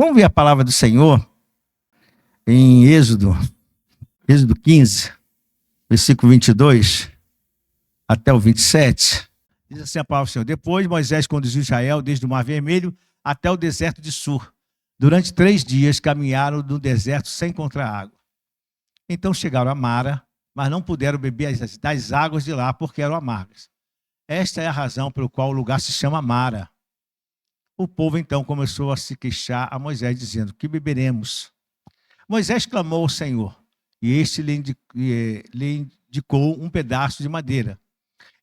Vamos ver a palavra do Senhor em Êxodo 15, versículo 22 até o 27. Diz assim a palavra do Senhor: Depois Moisés conduziu Israel desde o Mar Vermelho até o deserto de Sur. Durante 3 dias caminharam no deserto sem encontrar água. Então chegaram a Mara, mas não puderam beber das águas de lá, porque eram amargas. Esta é a razão pela qual o lugar se chama Mara. O povo então começou a se queixar a Moisés, dizendo: que beberemos? Moisés clamou ao Senhor, e este lhe indicou um pedaço de madeira.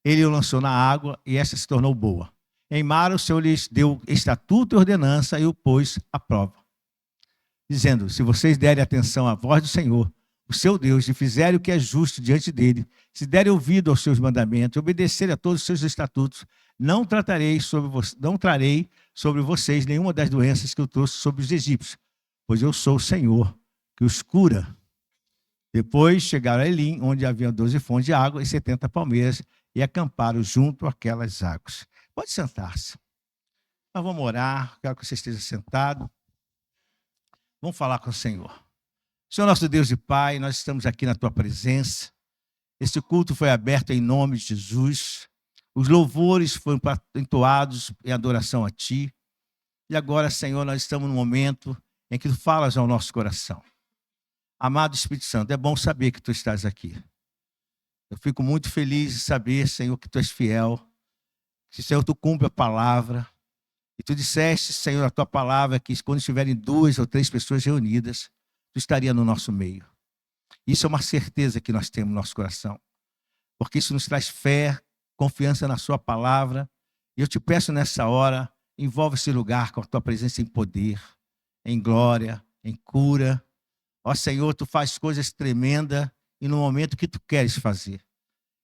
Ele o lançou na água, e esta se tornou boa. Em Mara o Senhor lhes deu estatuto e ordenança, e o pôs à prova, dizendo: se vocês derem atenção à voz do Senhor, o seu Deus, e fizerem o que é justo diante dele, se derem ouvido aos seus mandamentos, obedecerem a todos os seus estatutos, não trarei sobre vocês nenhuma das doenças que eu trouxe sobre os egípcios, pois eu sou o Senhor que os cura. Depois chegaram a Elim, onde havia 12 fontes de água e 70 palmeiras, e acamparam junto àquelas águas. Pode sentar-se. Nós vamos orar, quero que você esteja sentado. Vamos falar com o Senhor. Senhor nosso Deus e Pai, nós estamos aqui na Tua presença. Este culto foi aberto em nome de Jesus. Os louvores foram entoados em adoração a Ti. E agora, Senhor, nós estamos num momento em que Tu falas ao nosso coração. Amado Espírito Santo, é bom saber que Tu estás aqui. Eu fico muito feliz de saber, Senhor, que Tu és fiel. Que, Senhor, Tu cumpre a palavra. E Tu disseste, Senhor, a Tua palavra, que quando estiverem 2 ou 3 pessoas reunidas, Tu estaria no nosso meio. Isso é uma certeza que nós temos no nosso coração. Porque isso nos traz fé, confiança na Sua palavra. E eu te peço nessa hora, envolve esse lugar com a Tua presença em poder, em glória, em cura. Ó Senhor, Tu faz coisas tremendas e no momento que Tu queres fazer.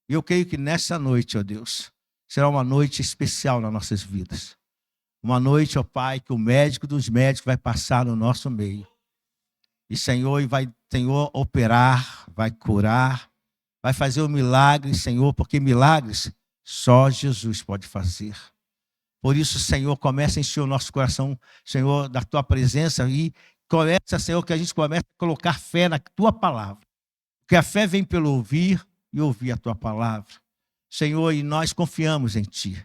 E eu creio que nessa noite, ó Deus, será uma noite especial nas nossas vidas. Uma noite, ó Pai, que o médico dos médicos vai passar no nosso meio. E Senhor, Senhor, operar, vai curar, vai fazer o milagre, Senhor, porque milagres só Jesus pode fazer. Por isso, Senhor, começa a encher o nosso coração, Senhor, da Tua presença e começa, Senhor, que a gente comece a colocar fé na Tua palavra. Porque a fé vem pelo ouvir e ouvir a Tua palavra. Senhor, e nós confiamos em Ti.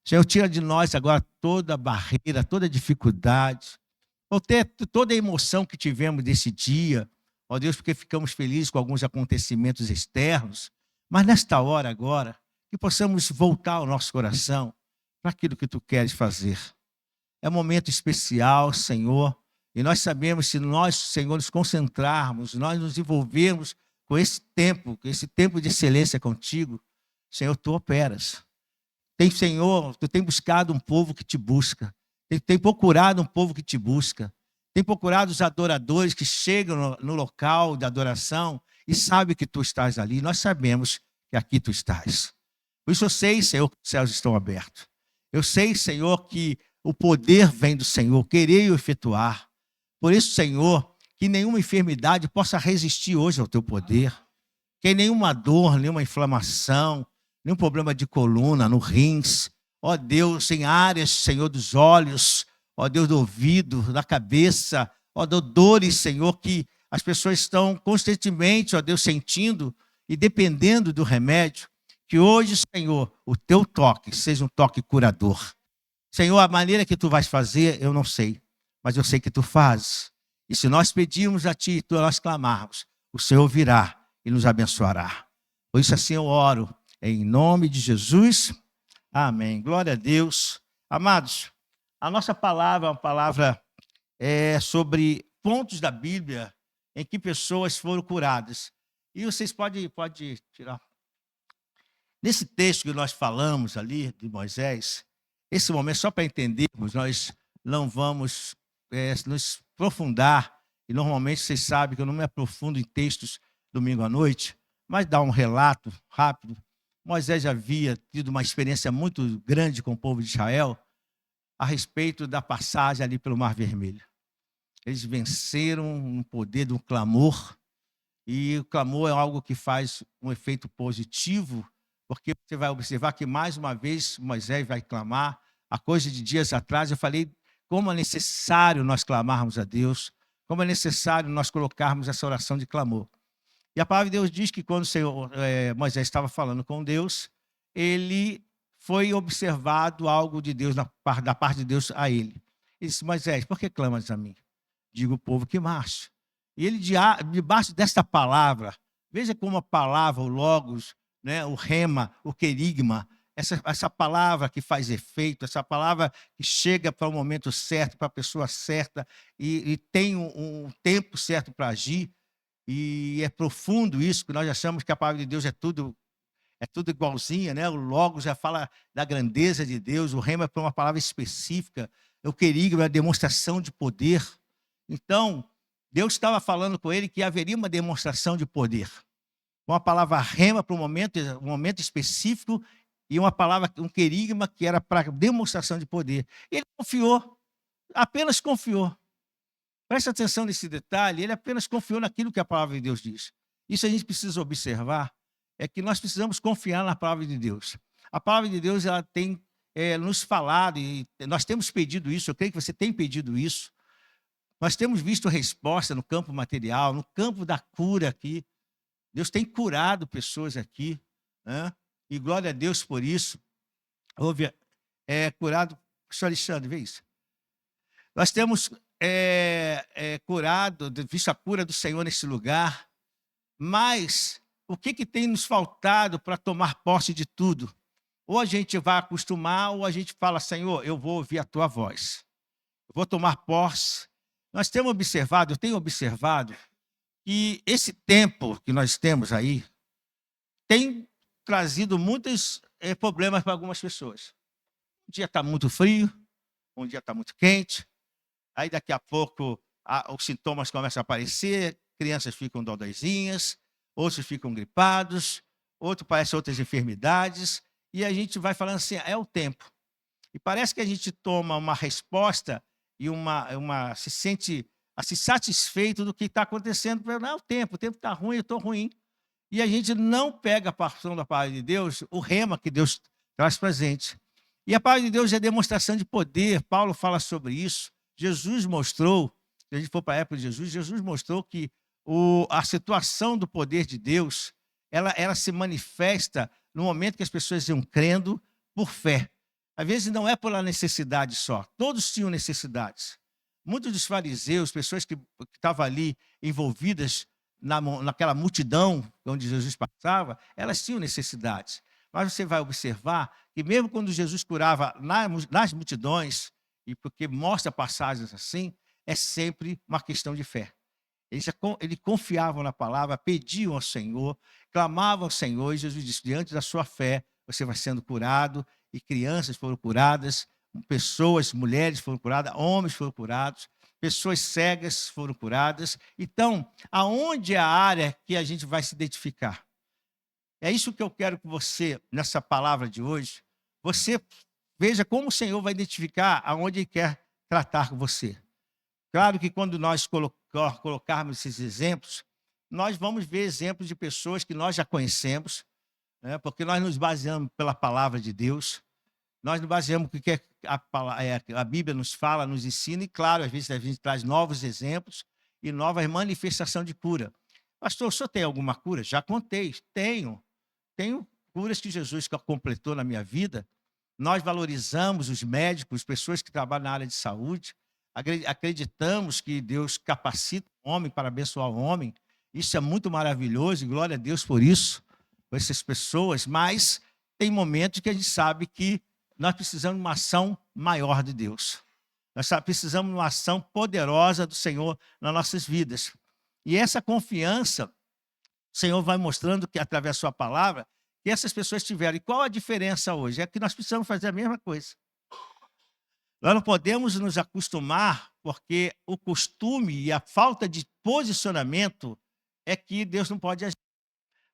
Senhor, tira de nós agora toda barreira, toda dificuldade, ou toda a emoção que tivemos desse dia, ó Deus, porque ficamos felizes com alguns acontecimentos externos, mas nesta hora agora, que possamos voltar ao nosso coração para aquilo que Tu queres fazer. É um momento especial, Senhor, e nós sabemos, se nós, Senhor, nos concentrarmos, nós nos envolvermos com esse tempo de excelência contigo, Senhor, Tu operas. Senhor, Tu tem buscado um povo que Te busca. Tem procurado um povo que Te busca. Tem procurado os adoradores que chegam no local da adoração e sabem que Tu estás ali. Nós sabemos que aqui Tu estás. Por isso eu sei, Senhor, que os céus estão abertos. Eu sei, Senhor, que o poder vem do Senhor, querer e efetuar. Por isso, Senhor, que nenhuma enfermidade possa resistir hoje ao Teu poder. Que nenhuma dor, nenhuma inflamação, nenhum problema de coluna, no rins, ó Deus, em áreas, Senhor, dos olhos, ó Deus, do ouvido, da cabeça, ó dores, Senhor, que as pessoas estão constantemente, ó Deus, sentindo e dependendo do remédio, que hoje, Senhor, o Teu toque seja um toque curador. Senhor, a maneira que Tu vais fazer, eu não sei, mas eu sei que Tu fazes. E se nós pedirmos a Ti, nós clamarmos, o Senhor virá e nos abençoará. Por isso assim eu oro, em nome de Jesus. Amém. Glória a Deus. Amados, a nossa palavra é uma palavra sobre pontos da Bíblia em que pessoas foram curadas. E vocês podem tirar. Nesse texto que nós falamos ali, de Moisés, esse momento, só para entendermos, nós não vamos nos aprofundar, e normalmente vocês sabem que eu não me aprofundo em textos domingo à noite, mas dá um relato rápido. Moisés já havia tido uma experiência muito grande com o povo de Israel a respeito da passagem ali pelo Mar Vermelho. Eles venceram no poder do clamor, e o clamor é algo que faz um efeito positivo, porque você vai observar que mais uma vez Moisés vai clamar. Há coisa de dias atrás eu falei como é necessário nós clamarmos a Deus, como é necessário nós colocarmos essa oração de clamor. E a palavra de Deus diz que quando o Senhor, Moisés estava falando com Deus, ele foi observado algo de Deus, da parte de Deus a ele. Ele disse: Moisés, por que clamas a mim? Diga o povo que marche. E ele, debaixo desta palavra, veja como a palavra, o logos, né, o rema, o querigma, essa palavra que faz efeito, essa palavra que chega para o momento certo, para a pessoa certa, e tem um tempo certo para agir. E é profundo isso, que nós achamos que a palavra de Deus é tudo igualzinha, né? O Logos já fala da grandeza de Deus, o rema é uma palavra específica, o querigma é a demonstração de poder. Então, Deus estava falando com ele que haveria uma demonstração de poder. Uma palavra rema para um momento específico e uma palavra, um querigma, que era para demonstração de poder. Ele confiou, apenas confiou. Preste atenção nesse detalhe, ele apenas confiou naquilo que a palavra de Deus diz. Isso a gente precisa observar, é que nós precisamos confiar na palavra de Deus. A palavra de Deus, ela tem nos falado, e nós temos pedido isso, eu creio que você tem pedido isso. Nós temos visto resposta no campo material, no campo da cura aqui. Deus tem curado pessoas aqui, né? E glória a Deus por isso. Houve curado. Pastor Alexandre, vê isso. Nós temos curado, visto a cura do Senhor nesse lugar, mas o que tem nos faltado para tomar posse de tudo? Ou a gente vai acostumar, ou a gente fala: Senhor, eu vou ouvir a tua voz, eu vou tomar posse. Nós temos observado, eu tenho observado, que esse tempo que nós temos aí tem trazido muitos problemas para algumas pessoas. Um dia está muito frio, um dia está muito quente, aí daqui a pouco os sintomas começam a aparecer, crianças ficam dodóizinhas, outros ficam gripados, outros parecem outras enfermidades, e a gente vai falando assim: é o tempo. E parece que a gente toma uma resposta e se sente assim, satisfeito do que está acontecendo. Não é o tempo está ruim, eu estou ruim. E a gente não pega a porção da palavra de Deus, o rema que Deus traz para a gente. E a palavra de Deus é demonstração de poder, Paulo fala sobre isso. Jesus mostrou, se a gente for para a época de Jesus mostrou que a situação do poder de Deus, ela se manifesta no momento que as pessoas iam crendo por fé. Às vezes não é pela necessidade só, todos tinham necessidades. Muitos dos fariseus, pessoas que estavam ali envolvidas naquela multidão onde Jesus passava, elas tinham necessidades. Mas você vai observar que mesmo quando Jesus curava nas multidões, e porque mostra passagens assim, é sempre uma questão de fé. Eles confiavam na palavra, pediam ao Senhor, clamavam ao Senhor, e Jesus disse: diante da sua fé, você vai sendo curado, e crianças foram curadas, pessoas, mulheres foram curadas, homens foram curados, pessoas cegas foram curadas. Então, aonde é a área que a gente vai se identificar? É isso que eu quero que você, nessa palavra de hoje, você veja como o Senhor vai identificar aonde Ele quer tratar com você. Claro que quando nós colocarmos esses exemplos, nós vamos ver exemplos de pessoas que nós já conhecemos, né, porque nós nos baseamos pela palavra de Deus, nós nos baseamos no que a Bíblia nos fala, nos ensina, e claro, às vezes a gente traz novos exemplos e novas manifestações de cura. Pastor, o senhor tem alguma cura? Já contei, tenho curas que Jesus completou na minha vida. Nós valorizamos os médicos, pessoas que trabalham na área de saúde, acreditamos que Deus capacita o homem para abençoar o homem. Isso é muito maravilhoso, e glória a Deus por isso, por essas pessoas, mas tem momentos que a gente sabe que nós precisamos de uma ação maior de Deus. Nós precisamos de uma ação poderosa do Senhor nas nossas vidas. E essa confiança, o Senhor vai mostrando que, através da sua palavra, que essas pessoas tiveram. E qual a diferença hoje? É que nós precisamos fazer a mesma coisa. Nós não podemos nos acostumar, porque o costume e a falta de posicionamento é que Deus não pode agir.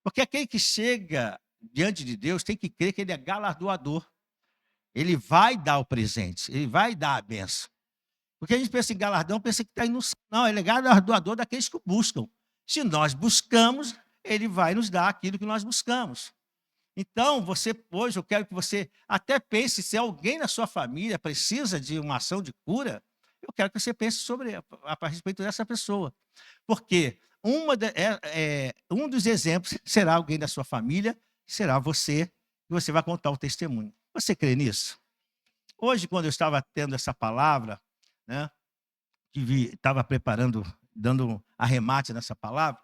Porque aquele que chega diante de Deus tem que crer que Ele é galardoador. Ele vai dar o presente, Ele vai dar a bênção. Porque a gente pensa em galardão, pensa que está indo no céu. Não, Ele é galardoador daqueles que o buscam. Se nós buscamos, Ele vai nos dar aquilo que nós buscamos. Então, hoje eu quero que você até pense, se alguém na sua família precisa de uma ação de cura, Eu quero que você pense a respeito dessa pessoa. Porque um dos exemplos será alguém da sua família, será você, e você vai contar o testemunho. Você crê nisso? Hoje, quando eu estava tendo essa palavra, né, estava preparando, dando arremate nessa palavra,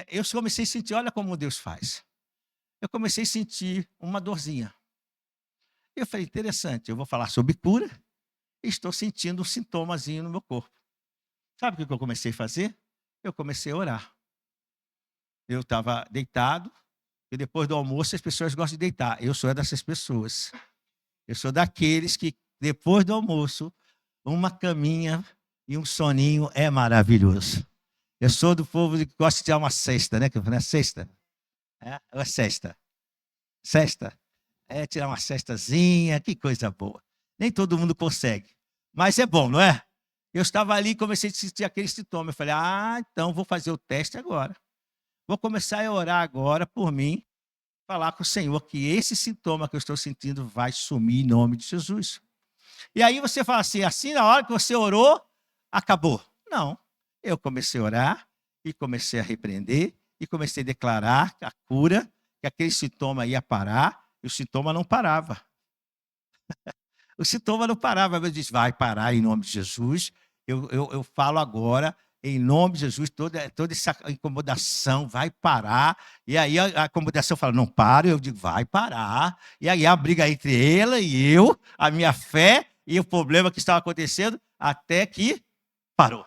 eu comecei a sentir, olha como Deus faz. Eu comecei a sentir uma dorzinha. Eu falei, interessante, eu vou falar sobre cura e estou sentindo um sintomazinho no meu corpo. Sabe o que eu comecei a fazer? Eu comecei a orar. Eu estava deitado, e depois do almoço as pessoas gostam de deitar. Eu sou dessas pessoas. Eu sou daqueles que, depois do almoço, uma caminha e um soninho é maravilhoso. Eu sou do povo que gosta de tirar uma cesta, né? Não é cesta? É cesta. Cesta. É tirar uma cestazinha, que coisa boa. Nem todo mundo consegue. Mas é bom, não é? Eu estava ali e comecei a sentir aquele sintoma. Eu falei, então vou fazer o teste agora. Vou começar a orar agora por mim, falar com o Senhor que esse sintoma que eu estou sentindo vai sumir em nome de Jesus. E aí você fala assim na hora que você orou, acabou. Não. Eu comecei a orar e comecei a repreender e comecei a declarar a cura, que aquele sintoma ia parar, e o sintoma não parava. O sintoma não parava. Eu disse, vai parar em nome de Jesus. Eu falo agora, em nome de Jesus, toda essa incomodação vai parar. E aí a incomodação fala, não para. Eu digo, vai parar. E aí a briga entre ela e eu, a minha fé e o problema que estava acontecendo, até que parou.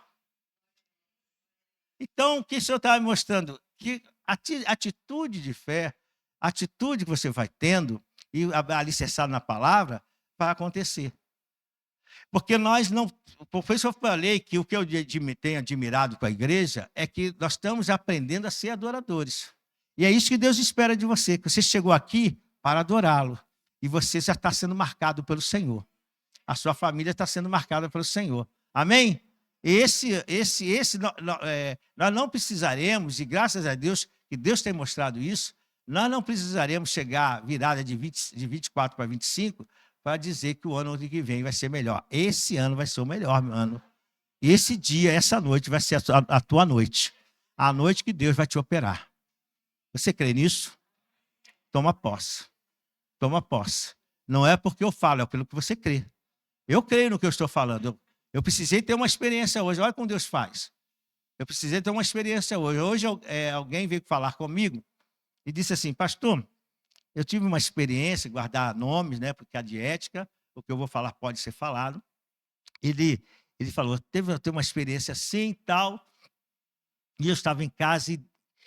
Então, o que o Senhor estava me mostrando? Que atitude de fé, atitude que você vai tendo, e alicerçado na palavra, vai acontecer. Porque nós não... Por isso eu falei que o que eu tenho admirado com a igreja é que nós estamos aprendendo a ser adoradores. E é isso que Deus espera de você, que você chegou aqui para adorá-lo. E você já está sendo marcado pelo Senhor. A sua família está sendo marcada pelo Senhor. Amém? Nós não precisaremos, e graças a Deus, que Deus tem mostrado isso, nós não precisaremos chegar virada de 24 para 25 para dizer que o ano que vem vai ser melhor. Esse ano vai ser o melhor, meu ano. Esse dia, essa noite vai ser a tua noite. A noite que Deus vai te operar. Você crê nisso? Toma posse. Toma posse. Não é porque eu falo, é pelo que você crê. Eu creio no que eu estou falando. Eu precisei ter uma experiência hoje. Olha como Deus faz. Eu precisei ter uma experiência hoje. Hoje alguém veio falar comigo e disse assim, pastor, eu tive uma experiência, guardar nomes, né, porque a de ética, o que eu vou falar pode ser falado. Ele falou, teve uma experiência assim e tal, e eu estava em casa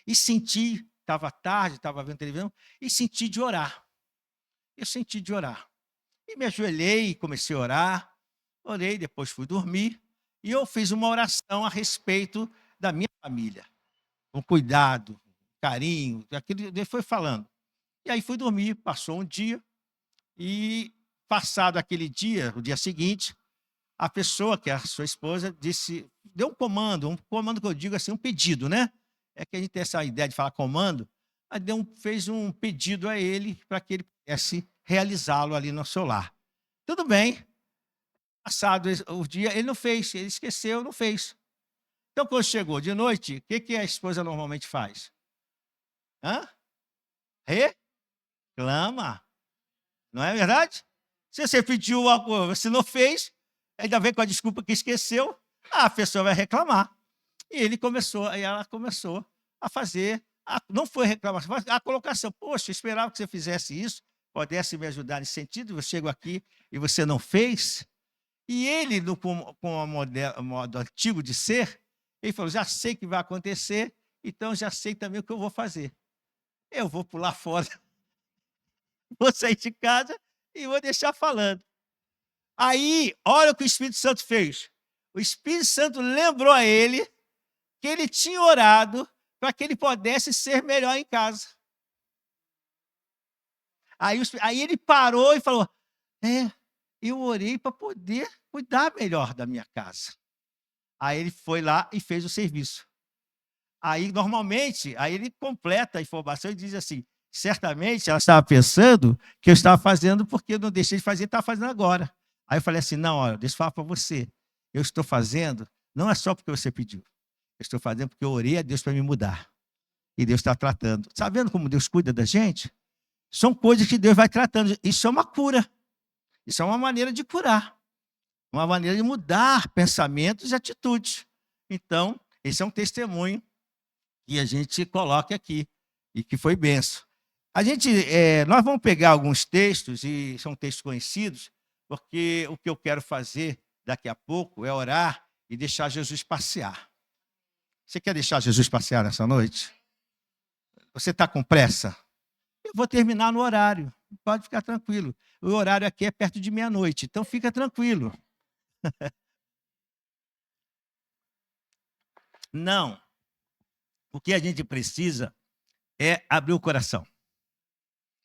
e senti, estava tarde, estava vendo televisão, e senti de orar. Eu senti de orar. E me ajoelhei e comecei a orar. Orei, depois fui dormir. E eu fiz uma oração a respeito da minha família. Com cuidado, carinho, aquilo ele foi falando. E aí fui dormir, passou um dia. E passado aquele dia, o dia seguinte, a pessoa, que é a sua esposa, deu um comando que eu digo assim, um pedido, né? É que a gente tem essa ideia de falar comando. Aí fez um pedido a ele para que ele pudesse realizá-lo ali no seu lar. Tudo bem. Passado o dia, ele não fez, ele esqueceu, não fez. Então, quando chegou de noite, o que a esposa normalmente faz? Reclama. Não é verdade? Se você pediu algo, você não fez, ainda vem com a desculpa que esqueceu, a pessoa vai reclamar. E ela começou a fazer, não foi reclamação, a colocação. Poxa, eu esperava que você fizesse isso, pudesse me ajudar nesse sentido, eu chego aqui e você não fez. E ele, com o modo antigo de ser, ele falou, já sei o que vai acontecer, então já sei também o que eu vou fazer. Eu vou pular fora, vou sair de casa e vou deixar falando. Aí, olha o que o Espírito Santo fez. O Espírito Santo lembrou a ele que ele tinha orado para que ele pudesse ser melhor em casa. Aí ele parou e falou, eu orei para poder cuidar melhor da minha casa. Aí ele foi lá e fez o serviço. Aí, normalmente, ele completa a informação e diz assim, certamente ela estava pensando que eu estava fazendo porque eu não deixei de fazer, estava fazendo agora. Aí eu falei assim, não, olha, deixa eu falar para você. Eu estou fazendo, não é só porque você pediu. Eu estou fazendo porque eu orei a Deus para me mudar. E Deus está tratando. Sabendo como Deus cuida da gente? São coisas que Deus vai tratando. Isso é uma cura. Isso é uma maneira de curar. Uma maneira de mudar pensamentos e atitudes. Então, esse é um testemunho que a gente coloca aqui. E que foi benção. Nós vamos pegar alguns textos, e são textos conhecidos, porque o que eu quero fazer daqui a pouco é orar e deixar Jesus passear. Você quer deixar Jesus passear nessa noite? Você está com pressa? Eu vou terminar no horário. Pode ficar tranquilo. O horário aqui é perto de meia-noite, então fica tranquilo. Não. O que a gente precisa é abrir o coração.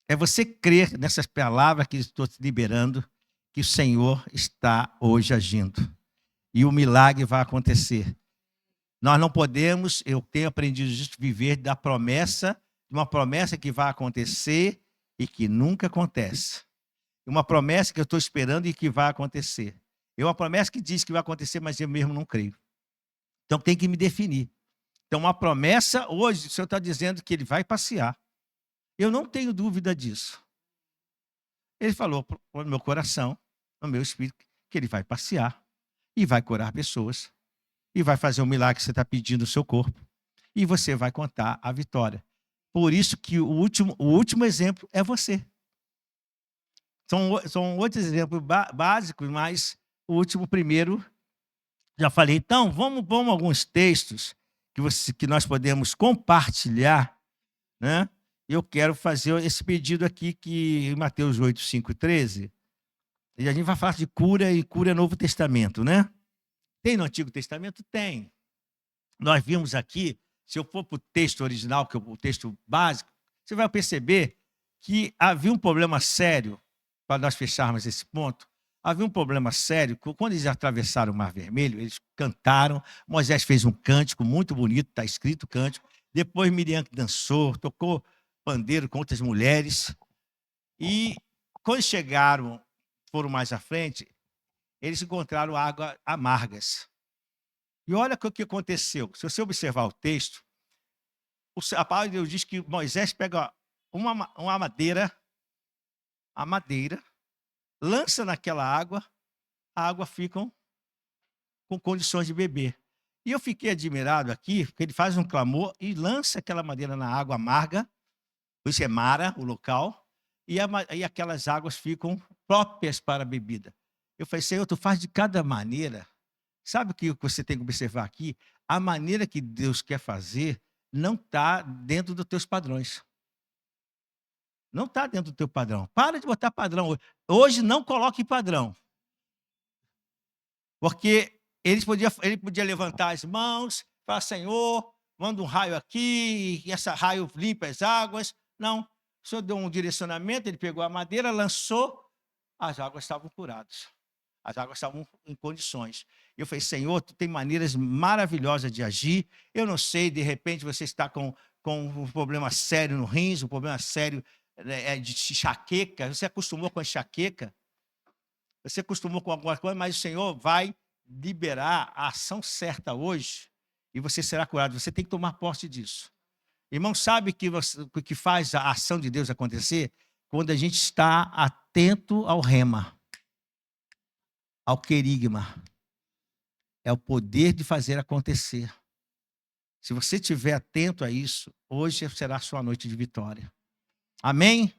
É você crer nessas palavras que estou te liberando, que o Senhor está hoje agindo. E o milagre vai acontecer. Nós não podemos, eu tenho aprendido a viver da promessa, de uma promessa que vai acontecer e que nunca acontece. Uma promessa que eu estou esperando e que vai acontecer. É uma promessa que diz que vai acontecer, mas eu mesmo não creio. Então tem que me definir. Então uma promessa, hoje, o Senhor está dizendo que Ele vai passear. Eu não tenho dúvida disso. Ele falou no meu coração, no meu espírito, que Ele vai passear e vai curar pessoas. E vai fazer o milagre que você está pedindo no seu corpo. E você vai contar a vitória. Por isso que o último exemplo é você. São outros exemplos básicos, mas o último, primeiro, já falei. Então, vamos alguns textos que nós podemos compartilhar, né? Eu quero fazer esse pedido aqui, que em Mateus 8, 5 e 13, e a gente vai falar de cura, e cura é Novo Testamento, né? Tem no Antigo Testamento? Tem. Nós vimos aqui, se eu for para o texto original, que é o texto básico, você vai perceber que havia um problema sério, para nós fecharmos esse ponto, havia um problema sério, quando eles atravessaram o Mar Vermelho, eles cantaram, Moisés fez um cântico muito bonito, está escrito cântico, depois Miriam dançou, tocou pandeiro com outras mulheres, e quando foram mais à frente, eles encontraram águas amargas. E olha o que aconteceu. Se você observar o texto, a palavra de Deus diz que Moisés pega uma madeira, a madeira, lança naquela água, a água fica com condições de beber. E eu fiquei admirado aqui, porque ele faz um clamor e lança aquela madeira na água amarga, isso é Mara, o local, e aquelas águas ficam próprias para a bebida. Eu falei, Senhor, tu faz de cada maneira. Sabe o que você tem que observar aqui? A maneira que Deus quer fazer não está dentro dos teus padrões. Não está dentro do teu padrão. Para de botar padrão. Hoje não coloque padrão. Porque ele podia levantar as mãos, falar, Senhor, manda um raio aqui, e esse raio limpa as águas. Não. O Senhor deu um direcionamento, ele pegou a madeira, lançou, as águas estavam curadas. As águas estavam em condições. Eu falei, Senhor, tu tem maneiras maravilhosas de agir. Eu não sei, de repente você está com um problema sério no rins, um problema sério de enxaqueca. Você acostumou com a enxaqueca. Você acostumou com alguma coisa, mas o Senhor vai liberar a ação certa hoje e você será curado. Você tem que tomar posse disso. Irmão, sabe o que faz a ação de Deus acontecer? Quando a gente está atento ao rema, ao querigma. É o poder de fazer acontecer. Se você estiver atento a isso, hoje será a sua noite de vitória. Amém?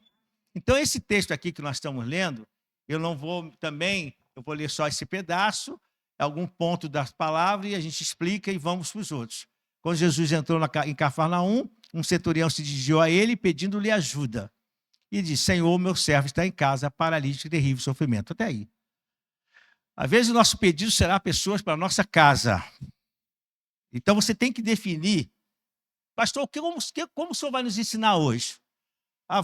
Então, esse texto aqui que nós estamos lendo, eu vou ler só esse pedaço, algum ponto das palavras, e a gente explica e vamos para os outros. Quando Jesus entrou em Cafarnaum, um centurião se dirigiu a ele pedindo-lhe ajuda. E disse, Senhor, meu servo está em casa, paralítico e terrível sofrimento. Até aí. Às vezes o nosso pedido será pessoas para a nossa casa. Então você tem que definir, pastor, como o senhor vai nos ensinar hoje?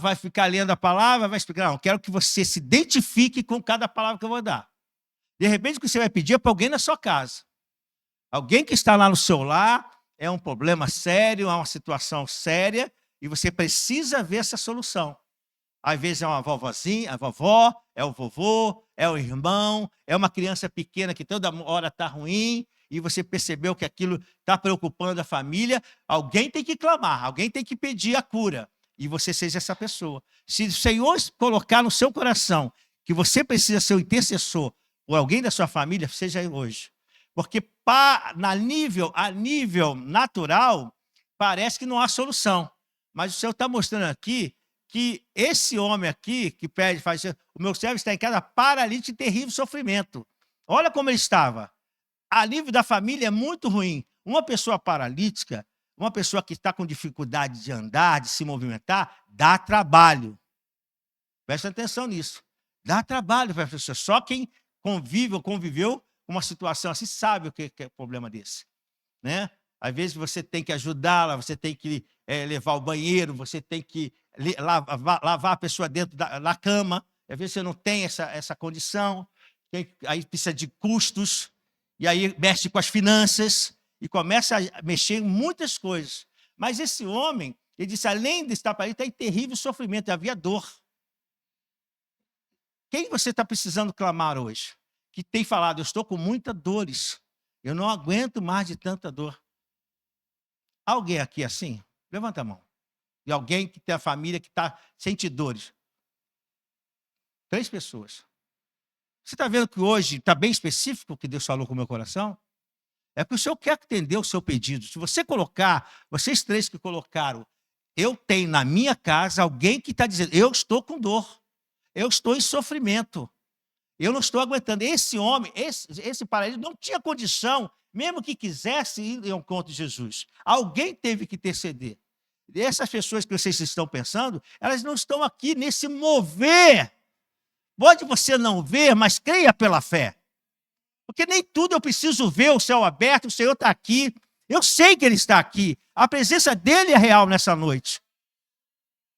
Vai ficar lendo a palavra, vai explicar. Não, quero que você se identifique com cada palavra que eu vou dar. De repente o que você vai pedir é para alguém na sua casa. Alguém que está lá no seu lar, é um problema sério, é uma situação séria, e você precisa ver essa solução. Às vezes é uma vovozinha, a vovó, é o vovô, é o irmão, é uma criança pequena que toda hora está ruim, e você percebeu que aquilo está preocupando a família. Alguém tem que clamar, alguém tem que pedir a cura, e você seja essa pessoa. Se o Senhor colocar no seu coração que você precisa ser o intercessor por alguém da sua família, seja hoje. Porque a nível natural, parece que não há solução. Mas o Senhor está mostrando aqui que esse homem aqui, que pede, faz, o meu servo está em casa paralítico e terrível sofrimento. Olha como ele estava. A nível da família é muito ruim. Uma pessoa paralítica, uma pessoa que está com dificuldade de andar, de se movimentar, dá trabalho. Presta atenção nisso. Dá trabalho para a pessoa. Só quem convive ou conviveu com uma situação assim sabe o que é problema desse. Né? Às vezes você tem que ajudá-la, você tem que levar ao banheiro, você tem que lavar a pessoa dentro da cama. Às vezes você não tem essa condição, aí precisa de custos, e aí mexe com as finanças, e começa a mexer em muitas coisas. Mas esse homem, ele disse, além de estar para ele, está em terrível sofrimento, havia dor. Quem você está precisando clamar hoje? Que tem falado, eu estou com muitas dores, eu não aguento mais de tanta dor. Alguém aqui assim? Levanta a mão. E alguém que tem a família que sente dores. 3 pessoas. Você está vendo que hoje está bem específico o que Deus falou com o meu coração? É que o Senhor quer atender o seu pedido. Se você colocar, vocês 3 que colocaram, eu tenho na minha casa alguém que está dizendo, eu estou com dor, eu estou em sofrimento, eu não estou aguentando. Esse homem, esse paralítico não tinha condição, mesmo que quisesse ir ao encontro de Jesus. Alguém teve que interceder. E essas pessoas que vocês estão pensando, elas não estão aqui nesse mover. Pode você não ver, mas creia pela fé. Porque nem tudo eu preciso ver o céu aberto, o Senhor está aqui. Eu sei que Ele está aqui. A presença dEle é real nessa noite.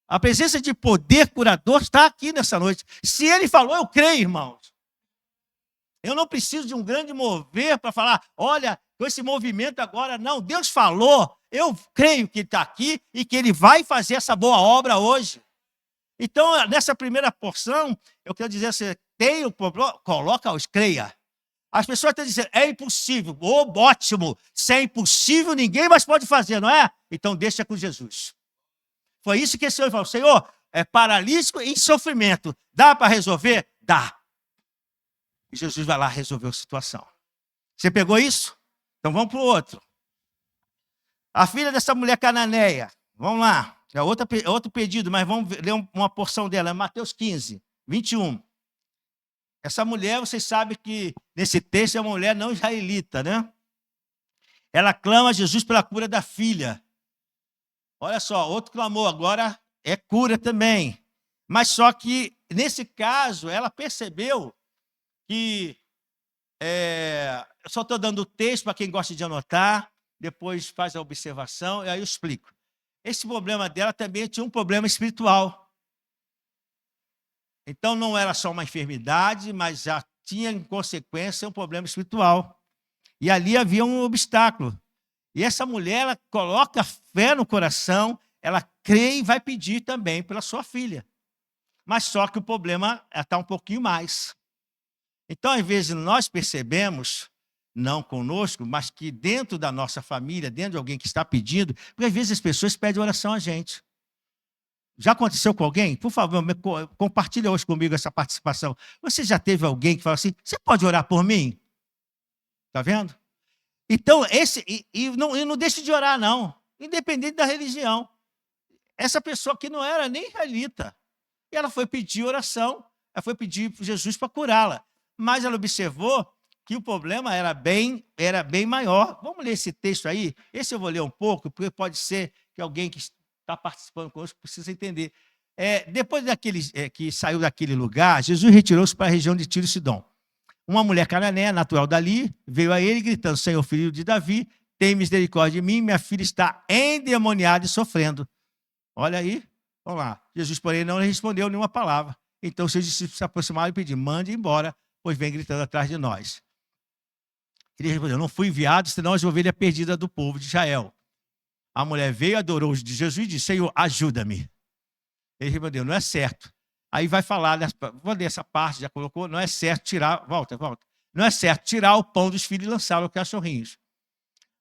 A presença de poder curador está aqui nessa noite. Se Ele falou, eu creio, irmãos. Eu não preciso de um grande mover para falar, olha, com esse movimento agora, não. Deus falou, eu creio que Ele está aqui e que Ele vai fazer essa boa obra hoje. Então, nessa primeira porção, eu quero dizer assim, tem o problema, coloca-os, creia. As pessoas estão dizendo, é impossível. Ótimo, se é impossível, ninguém mais pode fazer, não é? Então, deixa com Jesus. Foi isso que esse Senhor falou, Senhor, é paralítico e em sofrimento. Dá para resolver? Dá. E Jesus vai lá resolver a situação. Você pegou isso? Então, vamos para o outro. A filha dessa mulher cananeia, vamos lá. É outro pedido, mas vamos ler uma porção dela. É Mateus 15, 21. Essa mulher, vocês sabem que nesse texto é uma mulher não israelita, né? Ela clama a Jesus pela cura da filha. Olha só, outro clamor, agora é cura também. Mas só que, nesse caso, ela percebeu que... eu só estou dando o texto para quem gosta de anotar, depois faz a observação, e aí eu explico. Esse problema dela também tinha um problema espiritual. Então, não era só uma enfermidade, mas já tinha, em consequência, um problema espiritual. E ali havia um obstáculo. E essa mulher, ela coloca fé no coração, ela crê e vai pedir também pela sua filha. Mas só que o problema está um pouquinho mais. Então, às vezes, nós percebemos, não conosco, mas que dentro da nossa família, dentro de alguém que está pedindo, porque às vezes as pessoas pedem oração a gente. Já aconteceu com alguém? Por favor, compartilha hoje comigo essa participação. Você já teve alguém que fala assim, você pode orar por mim? Está vendo? Então, não deixe de orar, não. Independente da religião. Essa pessoa aqui não era nem israelita. E ela foi pedir oração, ela foi pedir para Jesus para curá-la. Mas ela observou que o problema era bem maior. Vamos ler esse texto aí? Esse eu vou ler um pouco, porque pode ser que alguém que está participando conosco precisa entender. Depois que saiu daquele lugar, Jesus retirou-se para a região de Tiro e Sidom. Uma mulher cananeia, natural dali, veio a ele gritando, Senhor, filho de Davi, tem misericórdia de mim, minha filha está endemoniada e sofrendo. Olha aí, vamos lá. Jesus, porém, não lhe respondeu nenhuma palavra. Então os seus discípulos se aproximaram e pediram, mande embora, pois vem gritando atrás de nós. Ele respondeu, não fui enviado, senão as ovelhas perdidas do povo de Israel. A mulher veio, adorou de Jesus e disse, Senhor, ajuda-me. Ele respondeu, não é certo Aí vai falar, vou ler essa parte, já colocou, não é certo tirar, volta. Não é certo tirar o pão dos filhos e lançá-lo aos cachorrinhos.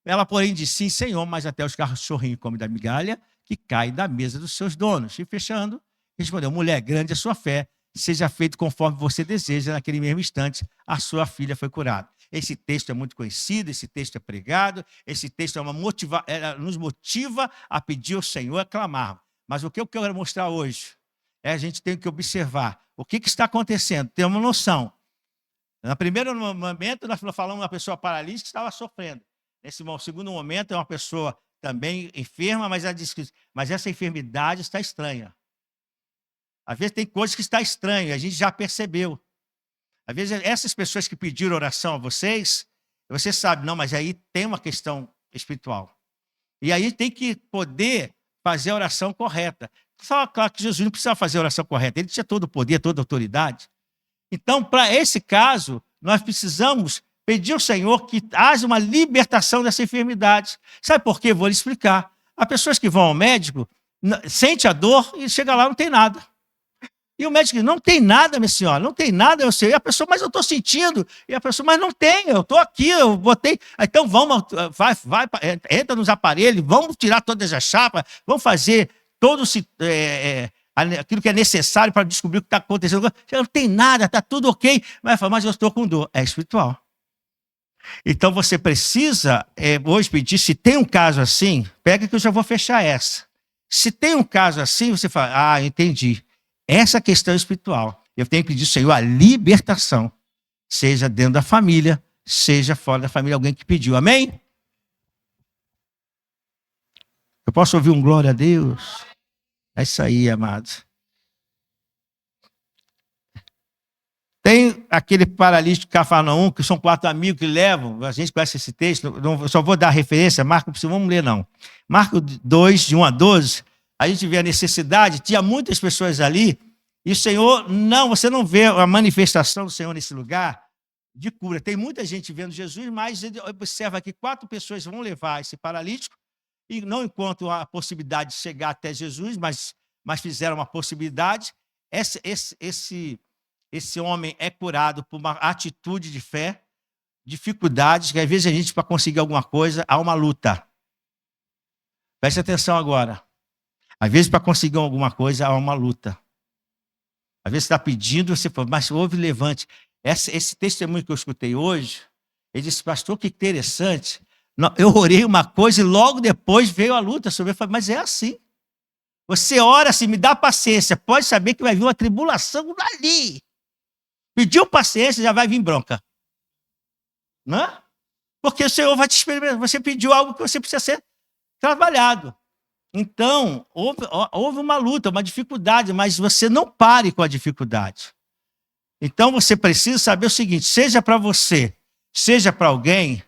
Ela, porém, disse, sim, Senhor, mas até os cachorrinhos comem da migalha que cai da mesa dos seus donos. E fechando, respondeu, mulher, grande é a sua fé, seja feito conforme você deseja. Naquele mesmo instante, a sua filha foi curada. Esse texto é muito conhecido, esse texto é pregado, esse texto nos motiva a pedir ao Senhor, a clamar. Mas o que eu quero mostrar hoje é a gente tem que observar o que está acontecendo, ter uma noção. No primeiro momento, nós falamos de uma pessoa paralítica que estava sofrendo. Nesse segundo momento, é uma pessoa também enferma, mas ela diz que mas essa enfermidade está estranha. Às vezes tem coisas que está estranha, a gente já percebeu. Às vezes essas pessoas que pediram oração a vocês, você sabe, não, mas aí tem uma questão espiritual. E aí tem que poder fazer a oração correta. Só claro que Jesus não precisava fazer a oração correta, ele tinha todo o poder, toda a autoridade. Então, para esse caso, nós precisamos pedir ao Senhor que haja uma libertação dessa enfermidade. Sabe por quê? Vou lhe explicar. Há pessoas que vão ao médico, sente a dor e chega lá não tem nada. E o médico diz, não tem nada, minha senhora, não tem nada, eu sei. E a pessoa, mas eu estou sentindo. E a pessoa, mas não tem, eu estou aqui, eu botei. Então vamos, entra nos aparelhos, vamos tirar todas as chapas, vamos fazer todo aquilo que é necessário para descobrir o que está acontecendo. Não tem nada, está tudo ok. Mas eu estou com dor. É espiritual. Então você precisa, hoje pedir, se tem um caso assim, pega que eu já vou fechar essa. Se tem um caso assim, você fala, entendi. Essa questão espiritual. Eu tenho que pedir, Senhor, a libertação. Seja dentro da família, seja fora da família, alguém que pediu. Amém? Eu posso ouvir um glória a Deus? É isso aí, amados. Tem aquele paralítico de Cafarnaum, que são 4 amigos que levam, a gente conhece esse texto, só vou dar referência, Marcos, não vamos ler não. Marcos 2, de 1 a 12, a gente vê a necessidade, tinha muitas pessoas ali, e o Senhor, você não vê a manifestação do Senhor nesse lugar de cura. Tem muita gente vendo Jesus, mas ele observa que 4 pessoas vão levar esse paralítico, e não encontram a possibilidade de chegar até Jesus, mas fizeram uma possibilidade. Esse homem é curado por uma atitude de fé, dificuldades, que às vezes a gente, para conseguir alguma coisa, há uma luta. Preste atenção agora. Às vezes, para conseguir alguma coisa, há uma luta. Às vezes você está pedindo, você fala, mas houve levante. Esse testemunho que eu escutei hoje, ele disse, pastor, que interessante. Eu orei uma coisa e logo depois veio a luta sobre. Eu falei, mas é assim. Você ora assim, me dá paciência, pode saber que vai vir uma tribulação dali. Pediu paciência, já vai vir bronca. Não é? Porque o Senhor vai te experimentar. Você pediu algo que você precisa ser trabalhado. Então, houve uma luta, uma dificuldade, mas você não pare com a dificuldade. Então, você precisa saber o seguinte, seja para você, seja para alguém,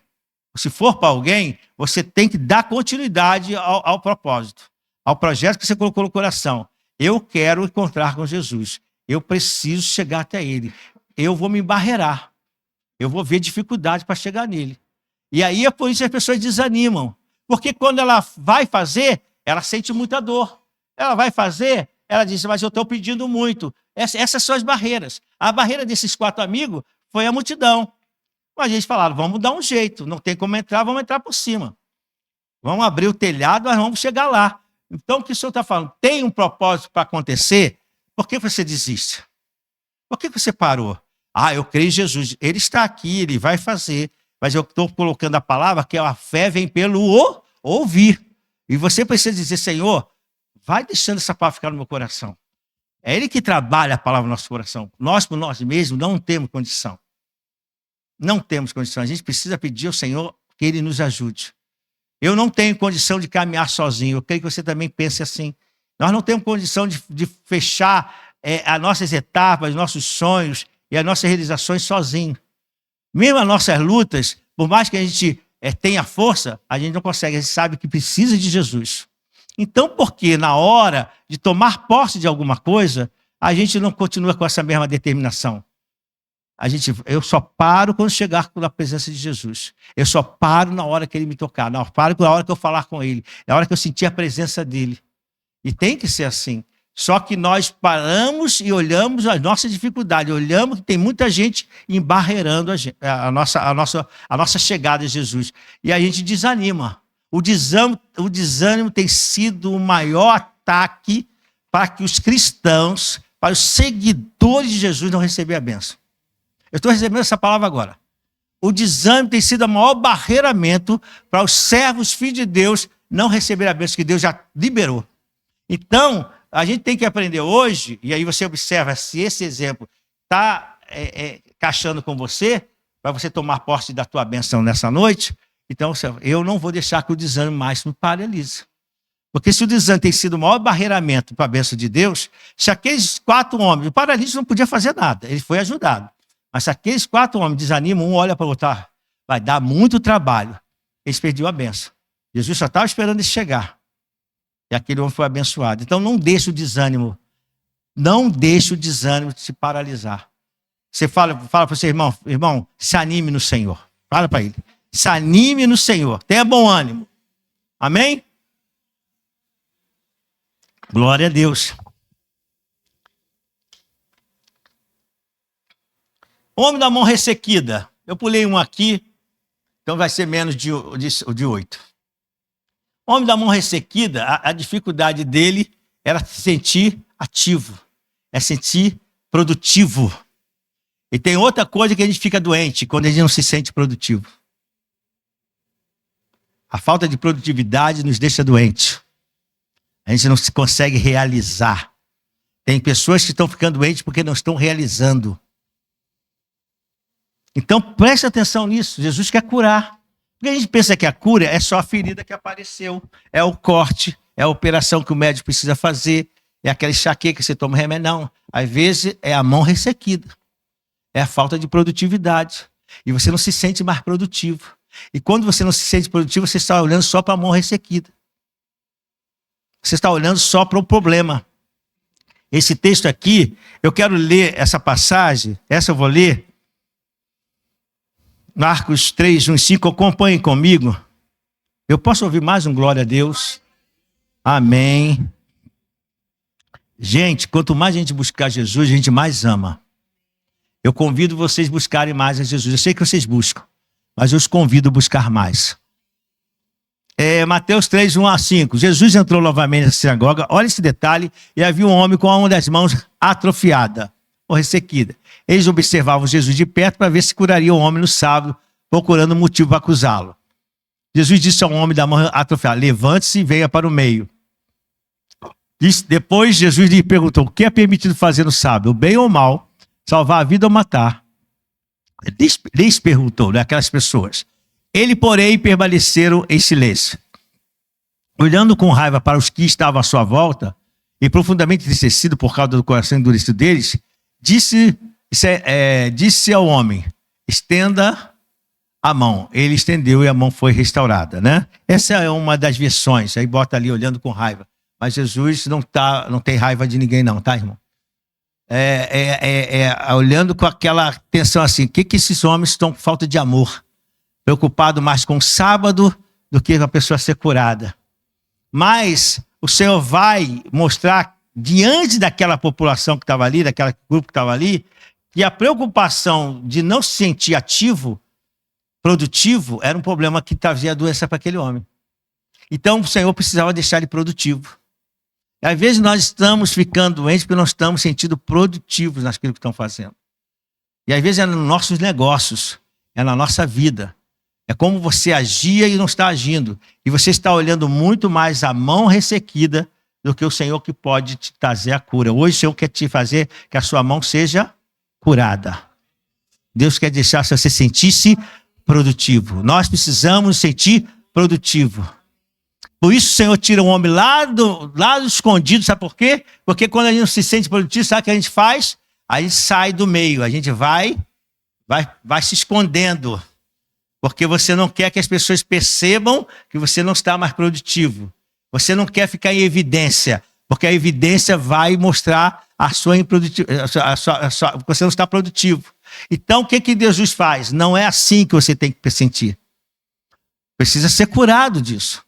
se for para alguém, você tem que dar continuidade ao propósito, ao projeto que você colocou no coração. Eu quero encontrar com Jesus. Eu preciso chegar até Ele. Eu vou me embarrear. Eu vou ver dificuldade para chegar nele. E aí é por isso que as pessoas desanimam. Porque quando ela vai fazer, ela sente muita dor. Ela vai fazer, ela diz, mas eu estou pedindo muito. Essas são as barreiras. A barreira desses 4 amigos foi a multidão. Mas eles falaram, vamos dar um jeito. Não tem como entrar, vamos entrar por cima. Vamos abrir o telhado, nós vamos chegar lá. Então, o que o Senhor está falando? Tem um propósito para acontecer? Por que você desiste? Por que você parou? Eu creio em Jesus. Ele está aqui, ele vai fazer. Mas eu estou colocando a palavra que a fé vem pelo ouvir. E você precisa dizer, Senhor, vai deixando essa palavra ficar no meu coração. É Ele que trabalha a palavra no nosso coração. Nós, por nós mesmos, não temos condição. Não temos condição. A gente precisa pedir ao Senhor que Ele nos ajude. Eu não tenho condição de caminhar sozinho. Eu creio que você também pense assim. Nós não temos condição de fechar as nossas etapas, nossos sonhos e as nossas realizações sozinho. Mesmo as nossas lutas, por mais que a gente tenha força, a gente não consegue. A gente sabe que precisa de Jesus. Então, por que na hora de tomar posse de alguma coisa, a gente não continua com essa mesma determinação? Eu só paro quando chegar na presença de Jesus. Eu só paro na hora que Ele me tocar. Não, paro na hora que eu falar com Ele. Na hora que eu sentir a presença dEle. E tem que ser assim. Só que nós paramos e olhamos as nossas dificuldades, olhamos que tem muita gente embarreirando a nossa chegada a Jesus. E a gente desanima. O desânimo tem sido o maior ataque para que os cristãos, para os seguidores de Jesus não receberem a bênção. Eu estou recebendo essa palavra agora. O desânimo tem sido o maior barreiramento para os servos, filhos de Deus, não receberem a bênção que Deus já liberou. Então, a gente tem que aprender hoje, e aí você observa se esse exemplo está encaixando com você, para você tomar posse da tua bênção nessa noite. Então, eu não vou deixar que o desânimo mais me paralise. Porque se o desânimo tem sido o maior barreiramento para a bênção de Deus, se aqueles 4 homens, o paralítico não podia fazer nada, ele foi ajudado. Mas se aqueles 4 homens desanimam, um olha para o outro, vai dar muito trabalho. Eles perderam a bênção. Jesus só estava esperando ele chegar. E aquele homem foi abençoado. Então não deixe o desânimo. Não deixe o desânimo te paralisar. Você fala para o seu irmão, se anime no Senhor. Fala para ele. Se anime no Senhor. Tenha bom ânimo. Amém? Glória a Deus. Homem da mão ressequida. Eu pulei um aqui, então vai ser menos de 8. Homem da mão ressequida, a dificuldade dele era se sentir ativo, é sentir produtivo. E tem outra coisa que a gente fica doente, quando a gente não se sente produtivo. A falta de produtividade nos deixa doentes. A gente não se consegue realizar. Tem pessoas que estão ficando doentes porque não estão realizando. Então preste atenção nisso. Jesus quer curar. Porque a gente pensa que a cura é só a ferida que apareceu, é o corte, é a operação que o médico precisa fazer, é aquela enxaqueca que você toma remédio. Não, às vezes é a mão ressequida, é a falta de produtividade. E você não se sente mais produtivo. E quando você não se sente produtivo, você está olhando só para a mão ressequida. Você está olhando só para o problema. Esse texto aqui, eu quero ler essa passagem, essa eu vou ler. Marcos 3, 1 e 5, acompanhem comigo. Eu posso ouvir mais um glória a Deus? Amém. Gente, quanto mais a gente buscar Jesus, a gente mais ama. Eu convido vocês a buscarem mais a Jesus. Eu sei que vocês buscam, mas eu os convido a buscar mais. Mateus 3, 1 a 5. Jesus entrou novamente na sinagoga. Olha esse detalhe. E havia um homem com uma das mãos atrofiada, ou ressequida. Eles observavam Jesus de perto para ver se curaria o homem no sábado, procurando motivo para acusá-lo. Jesus disse ao homem da mão atrofiada: levante-se e venha para o meio. Depois Jesus lhe perguntou: o que é permitido fazer no sábado, o bem ou o mal, salvar a vida ou matar? Lhes perguntou, aquelas pessoas. Ele, porém, permaneceram em silêncio. Olhando com raiva para os que estavam à sua volta, e profundamente entristecido por causa do coração endurecido deles, disse ao homem: estenda a mão. Ele estendeu e a mão foi restaurada, né? Essa é uma das versões. Aí bota ali olhando com raiva. Mas Jesus não tem raiva de ninguém não, tá, irmão? Olhando com aquela tensão assim, o que esses homens estão com falta de amor? Preocupado mais com o sábado do que com a pessoa ser curada. Mas o Senhor vai mostrar diante daquela população que estava ali, daquele grupo que estava ali, que a preocupação de não se sentir ativo, produtivo, era um problema que trazia a doença para aquele homem. Então o Senhor precisava deixar ele produtivo. E, às vezes nós estamos ficando doentes porque não estamos sentindo produtivos naquilo que estão fazendo. E às vezes é nos nossos negócios, é na nossa vida. É como você agia e não está agindo. E você está olhando muito mais a mão ressequida do que o Senhor que pode te trazer a cura. Hoje o Senhor quer te fazer que a sua mão seja curada. Deus quer deixar você sentir-se produtivo. Nós precisamos sentir produtivo. Por isso o Senhor tira um homem lá do escondido, sabe por quê? Porque quando a gente não se sente produtivo, sabe o que a gente faz? A gente sai do meio, a gente vai se escondendo. Porque você não quer que as pessoas percebam que você não está mais produtivo. Você não quer ficar em evidência, porque a evidência vai mostrar a sua improdutividade, você não está produtivo. Então, o que Jesus faz? Não é assim que você tem que sentir. Precisa ser curado disso.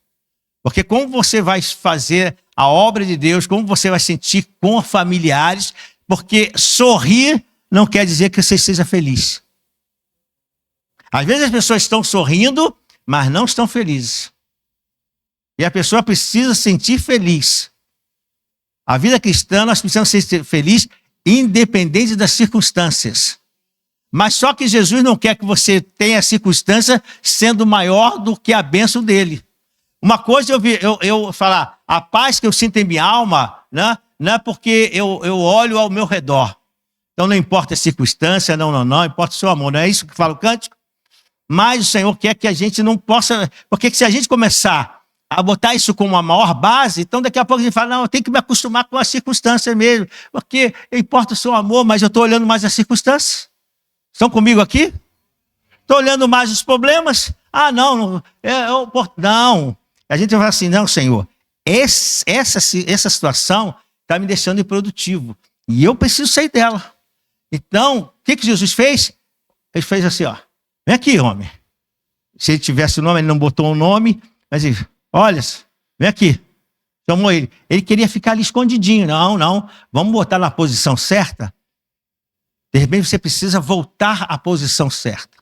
Porque como você vai fazer a obra de Deus, como você vai sentir com familiares, porque sorrir não quer dizer que você seja feliz. Às vezes as pessoas estão sorrindo, mas não estão felizes. E a pessoa precisa sentir feliz. A vida cristã, nós precisamos ser felizes, independente das circunstâncias. Mas só que Jesus não quer que você tenha a circunstância sendo maior do que a bênção dele. Uma coisa eu falar, a paz que eu sinto em minha alma, né, não é porque eu olho ao meu redor. Então não importa a circunstância, não importa o seu amor. Não é isso que fala o cântico? Mas o Senhor quer que a gente não possa... Porque se a gente começar a botar isso como a maior base, então daqui a pouco a gente fala, não, eu tenho que me acostumar com a circunstância mesmo. Porque importa o seu amor, mas eu estou olhando mais as circunstâncias. Estão comigo aqui? Estou olhando mais os problemas? Ah, não. A gente vai falar assim, não, Senhor, essa situação está me deixando improdutivo. E eu preciso sair dela. Então, o que Jesus fez? Ele fez assim, ó. Vem aqui, homem. Se ele tivesse o nome, ele não botou o nome. Mas ele, olha, vem aqui. Chamou ele. Ele queria ficar ali escondidinho. Não. Vamos botar na posição certa. De repente você precisa voltar à posição certa.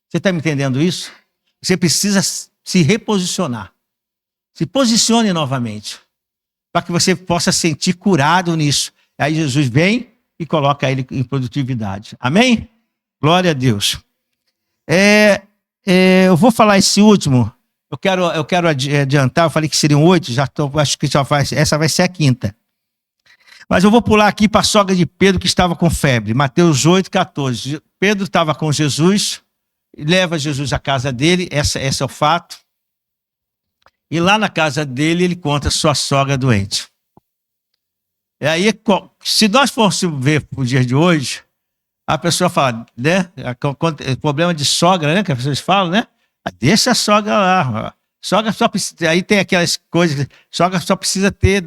Você está me entendendo isso? Você precisa se reposicionar. Se posicione novamente. Para que você possa sentir curado nisso. Aí Jesus vem e coloca ele em produtividade. Amém? Glória a Deus. Eu vou falar esse último. Eu quero adiantar. Eu falei que seriam 8. Acho que essa vai ser a 5ª. Mas eu vou pular aqui para a sogra de Pedro que estava com febre. Mateus 8,14. Pedro estava com Jesus, leva Jesus à casa dele, esse é o fato. E lá na casa dele ele conta sua sogra doente. E aí, se nós fôssemos ver o dia de hoje, a pessoa fala, né? O problema de sogra, né? Que as pessoas falam, né? Deixa a sogra lá. Sogra só precisa, aí tem aquelas coisas, sogra só precisa ter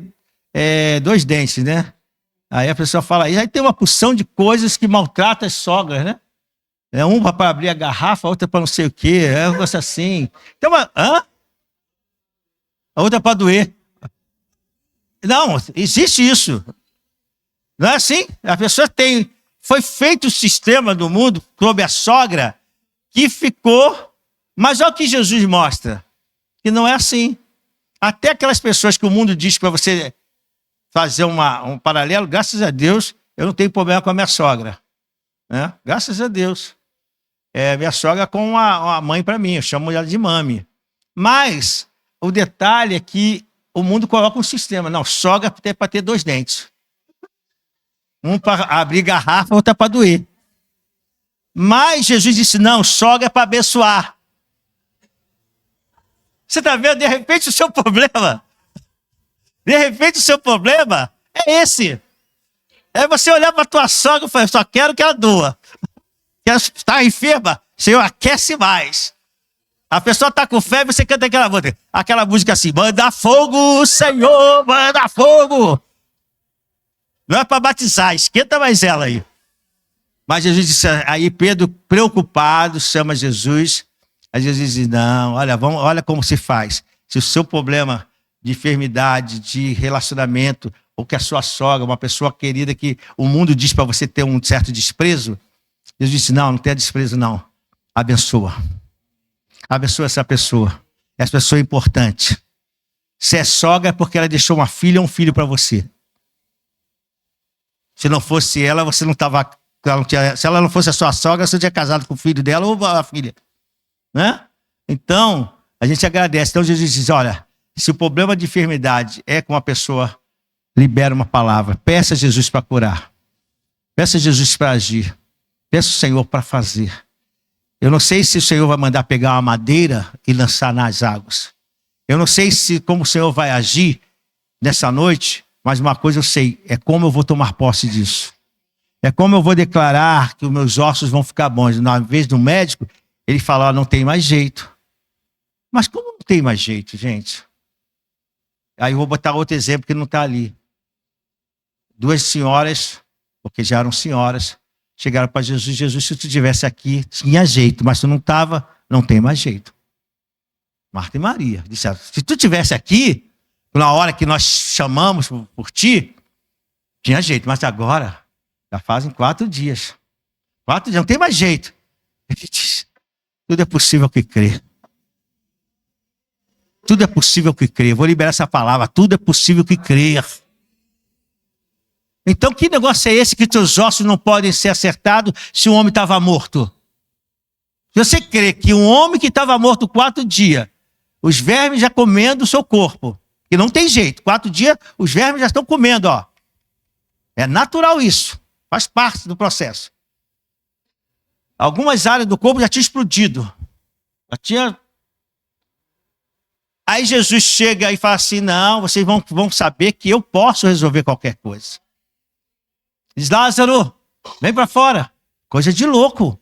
2 dentes, né? Aí a pessoa fala, e aí tem uma porção de coisas que maltratam as sogras, né? Uma para abrir a garrafa, a outra para não sei o quê, um negócio assim. Então, a outra para doer. Não, existe isso. Não é assim? A pessoa foi feito o sistema do mundo sobre a sogra que ficou, mas olha o que Jesus mostra, que não é assim. Até aquelas pessoas que o mundo diz para você fazer um paralelo, graças a Deus, eu não tenho problema com a minha sogra. Né? Graças a Deus. Minha sogra com uma mãe para mim, eu chamo ela de mami. Mas o detalhe é que o mundo coloca um sistema. Não, sogra é para ter 2 dentes. Um para abrir garrafa, outro para doer. Mas Jesus disse, não, sogra é para abençoar. Você está vendo? De repente o seu problema é esse. É você olhar para a tua sogra e falar, só quero que ela doa. Ela está enferma, Senhor, aquece mais. A pessoa está com febre, você canta aquela música assim, manda fogo, Senhor, manda fogo. Não é para batizar, esquenta mais ela aí. Mas Jesus disse, aí Pedro, preocupado, chama Jesus. Aí Jesus diz, não, olha como se faz. Se o seu problema de enfermidade, de relacionamento, ou que a sua sogra, uma pessoa querida que o mundo diz para você ter um certo desprezo, Jesus disse, não tenha desprezo não, abençoa. Abençoa essa pessoa. Essa pessoa é importante. Se é sogra é porque ela deixou uma filha ou um filho para você. Se não fosse ela, você não estava... Se ela não fosse a sua sogra, você tinha casado com o filho dela ou a filha. Né? Então, a gente agradece. Então Jesus diz, olha, se o problema de enfermidade é com uma pessoa, libera uma palavra. Peça a Jesus para curar. Peça a Jesus para agir. Peça ao Senhor para fazer. Eu não sei se o Senhor vai mandar pegar uma madeira e lançar nas águas. Eu não sei como o Senhor vai agir nessa noite, mas uma coisa eu sei, é como eu vou tomar posse disso. É como eu vou declarar que os meus ossos vão ficar bons. Na vez do médico, ele fala, não tem mais jeito. Mas como não tem mais jeito, gente? Aí eu vou botar outro exemplo que não está ali. 2 senhoras, porque já eram senhoras, chegaram para Jesus, se tu estivesse aqui, tinha jeito, mas tu não estava, não tem mais jeito. Marta e Maria. Disseram, se tu estivesse aqui, na hora que nós chamamos por ti, tinha jeito, mas agora já fazem 4 dias. 4 dias, não tem mais jeito. Ele diz, tudo é possível que crê. Tudo é possível que crê. Vou liberar essa palavra, tudo é possível que crer. Então que negócio é esse que teus ossos não podem ser acertados se o homem estava morto? Se você crê que um homem que estava morto 4 dias, os vermes já comendo o seu corpo, que não tem jeito, 4 dias os vermes já estão comendo, ó. É natural isso, faz parte do processo. Algumas áreas do corpo já tinham explodido. Já tinha... Aí Jesus chega e fala assim, não, vocês vão saber que eu posso resolver qualquer coisa. Diz, Lázaro, vem para fora. Coisa de louco.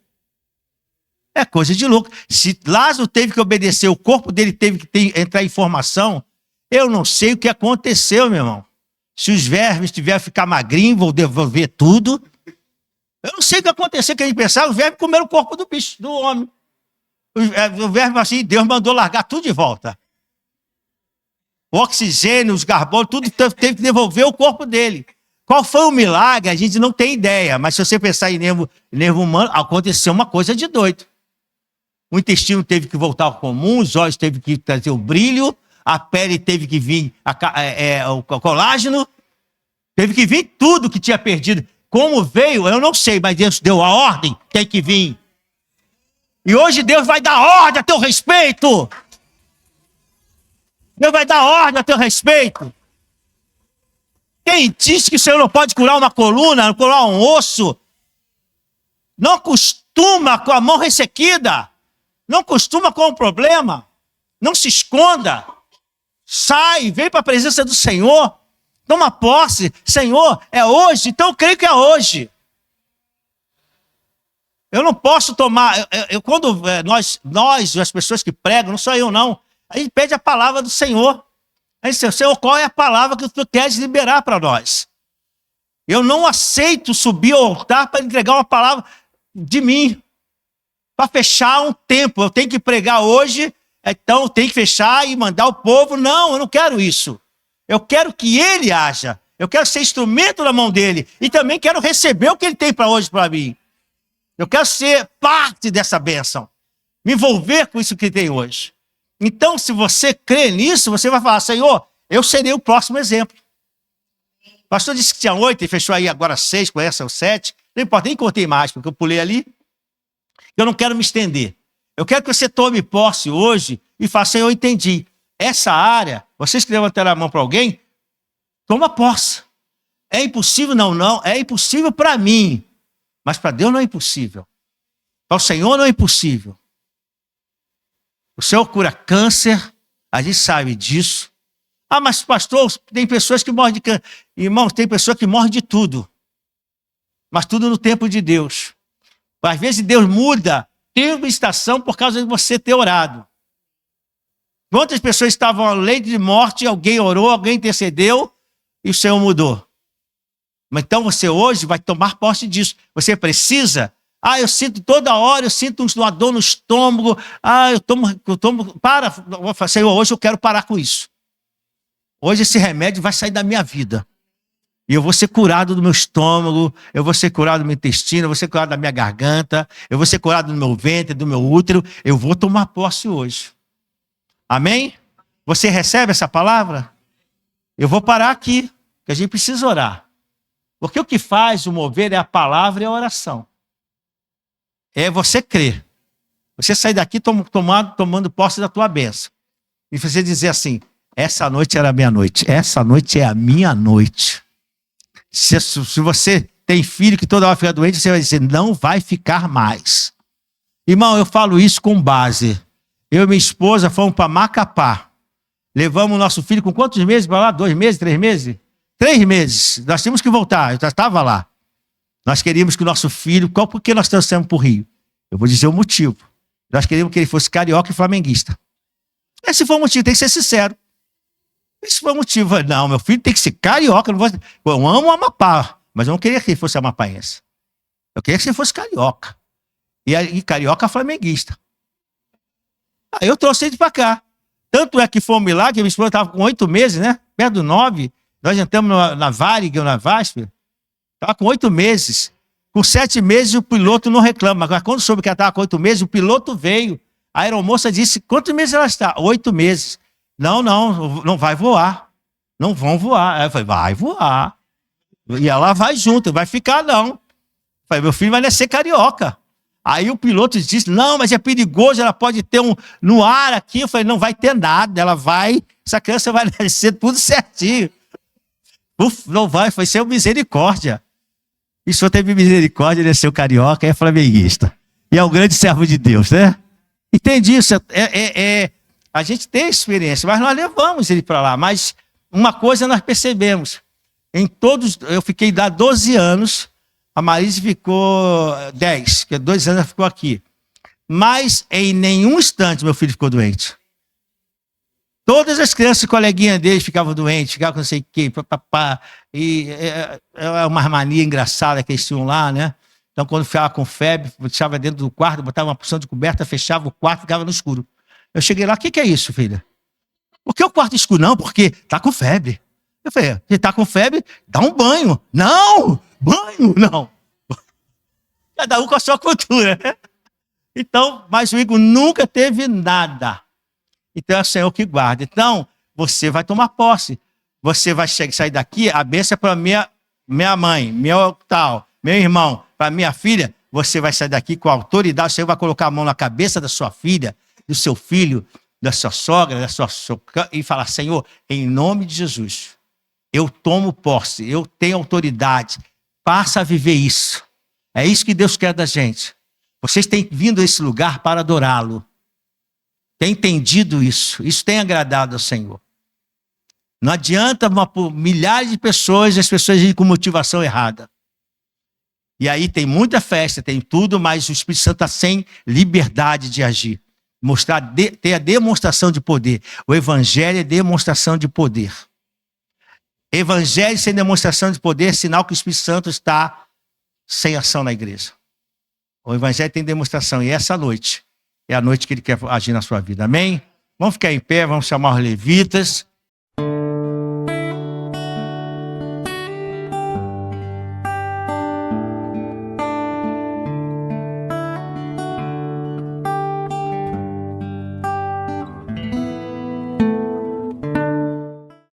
É coisa de louco. Se Lázaro teve que obedecer, o corpo dele teve que entrar em formação, eu não sei o que aconteceu, meu irmão. Se os vermes tiverem que ficar magrinhos, vou devolver tudo. Eu não sei o que aconteceu, que a gente pensava, os vermes comeram o corpo do bicho, do homem. O verme assim, Deus mandou largar tudo de volta. O oxigênio, os carbonos, tudo teve que devolver o corpo dele. Qual foi o milagre? A gente não tem ideia, mas se você pensar em nervo humano, aconteceu uma coisa de doido. O intestino teve que voltar ao comum, os olhos teve que trazer o brilho, a pele teve que vir o colágeno, teve que vir tudo que tinha perdido. Como veio, eu não sei, mas Deus deu a ordem, tem que vir. E hoje Deus vai dar ordem a teu respeito. Deus vai dar ordem a teu respeito. Quem diz que o Senhor não pode curar uma coluna, não curar um osso, não costuma com a mão ressequida, não costuma com o problema, não se esconda, sai, vem para a presença do Senhor, toma posse, Senhor, é hoje, então eu creio que é hoje. Eu não posso tomar, quando nós, as pessoas que pregam, não sou eu não, a gente pede a palavra do Senhor. Aí, Senhor, qual é a palavra que tu queres liberar para nós? Eu não aceito subir ao altar para entregar uma palavra de mim, para fechar um tempo. Eu tenho que pregar hoje, então eu tenho que fechar e mandar o povo. Não, eu não quero isso. Eu quero que ele haja. Eu quero ser instrumento na mão dele. E também quero receber o que ele tem para hoje para mim. Eu quero ser parte dessa bênção. Me envolver com isso que ele tem hoje. Então, se você crê nisso, você vai falar, Senhor, eu serei o próximo exemplo. O pastor disse que tinha 8 e fechou aí agora 6, conhece os 7. Não importa, nem contei mais, porque eu pulei ali. Eu não quero me estender. Eu quero que você tome posse hoje e faça, Senhor, eu entendi. Essa área, vocês que levantaram a mão para alguém, toma posse. É impossível? Não. É impossível para mim. Mas para Deus não é impossível. Para o Senhor não é impossível. O Senhor cura câncer, a gente sabe disso. Ah, mas pastor, tem pessoas que morrem de câncer. Irmãos, tem pessoas que morrem de tudo. Mas tudo no tempo de Deus. Às vezes Deus muda tempo e estação por causa de você ter orado. Quantas pessoas estavam à lei de morte, alguém orou, alguém intercedeu e o Senhor mudou. Mas então você hoje vai tomar posse disso. Você precisa... Ah, eu sinto toda hora, eu sinto uma dor no estômago. Ah, eu tomo, para, Senhor, hoje eu quero parar com isso. Hoje esse remédio vai sair da minha vida. E eu vou ser curado do meu estômago, eu vou ser curado do meu intestino, eu vou ser curado da minha garganta, eu vou ser curado do meu ventre, do meu útero. Eu vou tomar posse hoje. Amém? Você recebe essa palavra? Eu vou parar aqui, porque a gente precisa orar. Porque o que faz o mover é a palavra e a oração. É você crer. Você sair daqui tomando posse da tua bênção. E você dizer assim, essa noite era a minha noite. Essa noite é a minha noite. Se você tem filho que toda hora fica doente, você vai dizer, não vai ficar mais. Irmão, eu falo isso com base. Eu e minha esposa fomos para Macapá. Levamos o nosso filho com quantos meses para lá? 2 meses, 3 meses? 3 meses. Nós tínhamos que voltar, eu já estava lá. Nós queríamos que o nosso filho... Por que nós trouxemos para o Rio? Eu vou dizer o motivo. Nós queríamos que ele fosse carioca e flamenguista. Esse foi o motivo, tem que ser sincero. Esse foi o motivo. Não, meu filho tem que ser carioca. Eu amo o Amapá, mas eu não queria que ele fosse amapaense. Eu queria que ele fosse carioca. E carioca flamenguista. Aí eu trouxe ele para cá. Tanto é que foi um milagre, que minha esposa estava com 8 meses, né? Perto do 9. Nós entramos na Varig, ou na VASP. Estava com 8 meses. Com 7 meses o piloto não reclama. Mas quando soube que ela estava com 8 meses, o piloto veio. A aeromoça disse, quantos meses ela está? 8 meses. Não vai voar. Não vão voar. Aí eu falei, vai voar. E ela vai junto, vai ficar não. Eu falei, meu filho vai nascer carioca. Aí o piloto disse, não, mas é perigoso, ela pode ter no ar aqui. Eu falei, não vai ter nada, essa criança vai nascer tudo certinho. Não vai ser misericórdia. E o senhor teve misericórdia, ele é seu carioca, é flamenguista. E é um grande servo de Deus, né? Entende isso? A gente tem experiência, mas nós levamos ele para lá. Mas uma coisa nós percebemos. Eu fiquei lá 12 anos, a Marise ficou 10, que 2 anos ela ficou aqui. Mas em nenhum instante meu filho ficou doente. Todas as crianças, coleguinhas dele, ficavam doentes, ficavam com não sei o quê, papapá. E é uma mania engraçada que eles tinham lá, né? Então, quando ficava com febre, deixava dentro do quarto, botava uma porção de coberta, fechava o quarto, ficava no escuro. Eu cheguei lá, o que é isso, filha? Por que o quarto escuro? Não, porque tá com febre. Eu falei, se tá com febre, dá um banho. Não, banho, não. Cada um com a sua cultura, né? Então, mas o Igor nunca teve nada. Então é o Senhor que guarda. Então, você vai tomar posse. Você vai sair daqui, a bênção é para minha mãe, meu irmão, para minha filha. Você vai sair daqui com a autoridade. O Senhor vai colocar a mão na cabeça da sua filha, do seu filho, da sua sogra, e falar, Senhor, em nome de Jesus, eu tomo posse, eu tenho autoridade. Passa a viver isso. É isso que Deus quer da gente. Vocês têm vindo a esse lugar para adorá-lo. Tem entendido isso. Isso tem agradado ao Senhor. Não adianta milhares de pessoas, as pessoas irem com motivação errada. E aí tem muita festa, tem tudo, mas o Espírito Santo está sem liberdade de agir. Ter a demonstração de poder. O Evangelho é demonstração de poder. Evangelho sem demonstração de poder é sinal que o Espírito Santo está sem ação na igreja. O Evangelho tem demonstração. E essa noite é a noite que ele quer agir na sua vida. Amém? Vamos ficar em pé, vamos chamar os levitas.